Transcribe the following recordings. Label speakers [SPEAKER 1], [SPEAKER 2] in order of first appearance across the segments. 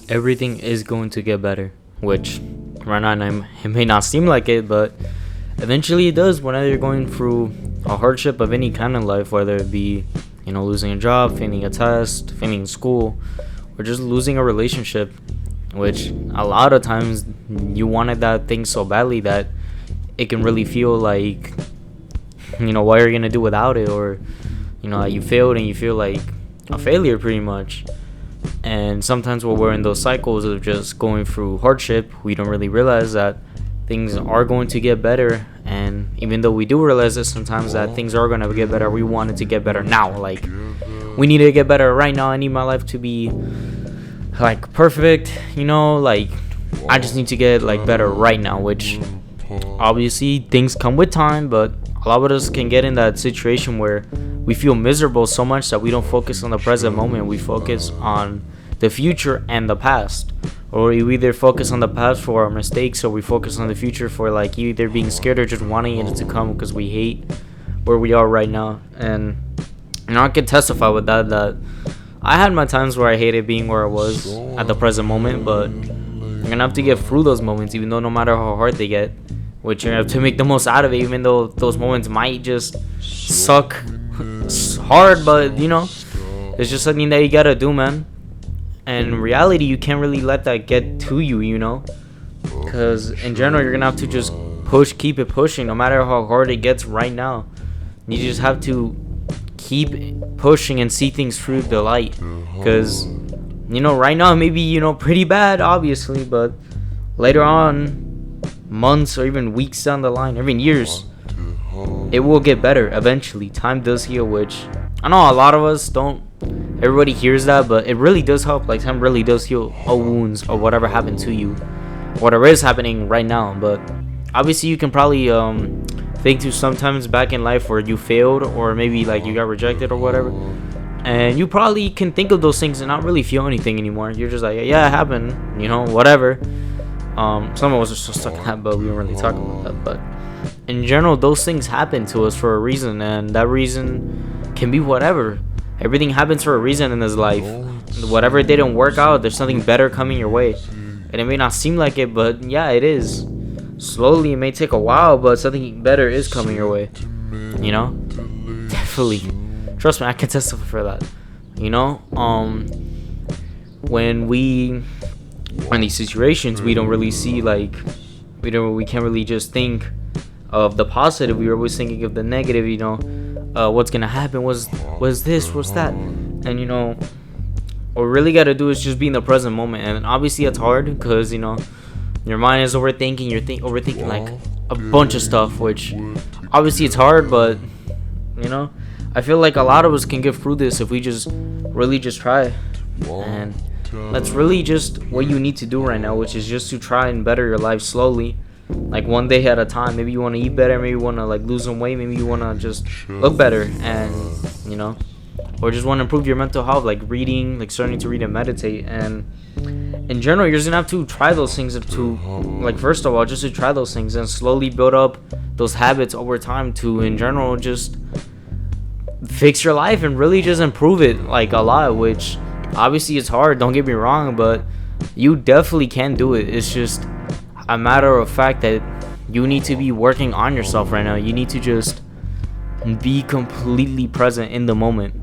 [SPEAKER 1] everything is going to get better, which right now it may not seem like it, but eventually it does. Whenever you're going through a hardship of any kind in life, whether it be, losing a job, failing a test, failing school, or just losing a relationship, which a lot of times you wanted that thing so badly that it can really feel like, what are you gonna do without it, or you failed and you feel like a failure pretty much. And sometimes when we're in those cycles of just going through hardship, we don't really realize that things are going to get better. And even though we do realize that sometimes that things are going to get better, we want it to get better now. Like, we need to get better right now. I need my life to be like perfect, like I just need to get like better right now, which obviously things come with time, but a lot of us can get in that situation where we feel miserable so much that we don't focus on the present moment. We focus on the future and the past, or we either focus on the past for our mistakes, or we focus on the future for like either being scared or just wanting it to come because we hate where we are right now. And I can testify with that I had my times where I hated being where I was at the present moment, but you're gonna have to get through those moments, even though no matter how hard they get, which you're gonna have to make the most out of it, even though those moments might just suck hard. But it's just something that you gotta do, man. And in reality, you can't really let that get to you, because in general you're gonna have to just keep it pushing, no matter how hard it gets right now. You just have to keep pushing and see things through the light, because right now maybe pretty bad, obviously, but later on, months or even weeks down the line, or even years, it will get better eventually. Time does heal, which I know a lot of us don't, everybody hears that, but it really does help. Like, time really does heal all wounds or whatever happened to you, whatever is happening right now. But obviously you can probably think to sometimes back in life where you failed, or maybe like you got rejected or whatever, and you probably can think of those things and not really feel anything anymore. You're just like, yeah, it happened, whatever. Some of us are so stuck in that, but we don't really talk about that. But in general, those things happen to us for a reason, and that reason can be whatever. Everything happens for a reason in this life. Whatever didn't work out, there's something better coming your way, and it may not seem like it, but yeah, it is. Slowly, it may take a while, but something better is coming your way. Definitely. Trust me, I can testify for that. When we in these situations, we don't really see, like, we can't really just think of the positive. We're always thinking of the negative. What's gonna happen? Was this? What's that? And what we really gotta do is just be in the present moment. And obviously, it's hard because your mind is overthinking. You're overthinking like a bunch of stuff, which obviously it's hard, but I feel like a lot of us can get through this if we just really just try. And that's really just what you need to do right now, which is just to try and better your life slowly, like one day at a time. Maybe you want to eat better, maybe you want to like lose some weight, maybe you want to just look better, and or just want to improve your mental health, like reading, like starting to read and meditate. And in general, you're just gonna have to try those things to, like, first of all, just to try those things and slowly build up those habits over time to, in general, just fix your life and really just improve it like a lot, which obviously it's hard, don't get me wrong, but you definitely can do it. It's just a matter of fact that you need to be working on yourself right now. You need to just be completely present in the moment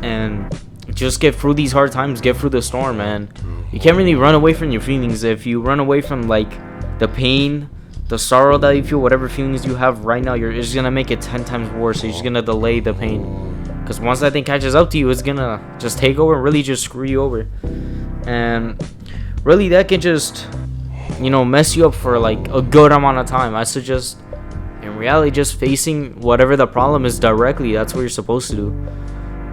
[SPEAKER 1] and just get through these hard times, get through the storm, man. You can't really run away from your feelings. If you run away from like the pain, the sorrow that you feel, whatever feelings you have right now, it's just gonna make it 10 times worse. You're just gonna delay the pain, because once that thing catches up to you, it's gonna just take over and really just screw you over. And really, that can just mess you up for like a good amount of time. I suggest, in reality, just facing whatever the problem is directly. That's what you're supposed to do,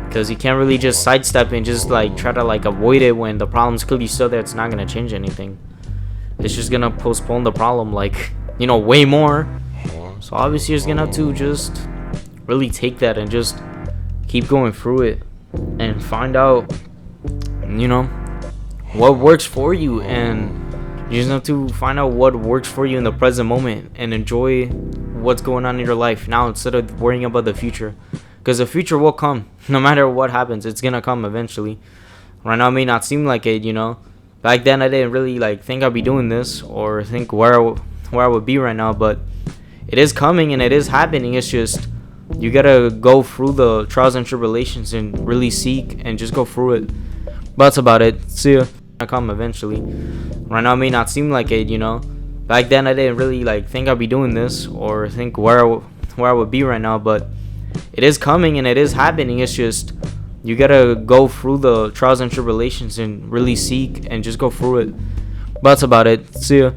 [SPEAKER 1] because you can't really just sidestep and just like try to like avoid it when the problem's clearly still there. It's not gonna change anything. It's just gonna postpone the problem like way more. So obviously, you're just gonna have to just really take that and just keep going through it and find out what works for you. And you just have to find out what works for you in the present moment and enjoy what's going on in your life now, instead of worrying about the future, because the future will come no matter what happens. It's gonna come eventually. Right now it may not seem like it, back then I didn't really like think I'd be doing this or think where I would be right now, but it is coming and it is happening. It's just you gotta go through the trials and tribulations and really seek and just go through it. But that's about it. See ya. I come eventually. Right now it may not seem like it, you know. Back then I didn't really like think I'd be doing this or think where I would be right now, but it is coming and it is happening. It's just you gotta go through the trials and tribulations and really seek and just go through it. But that's about it. See ya.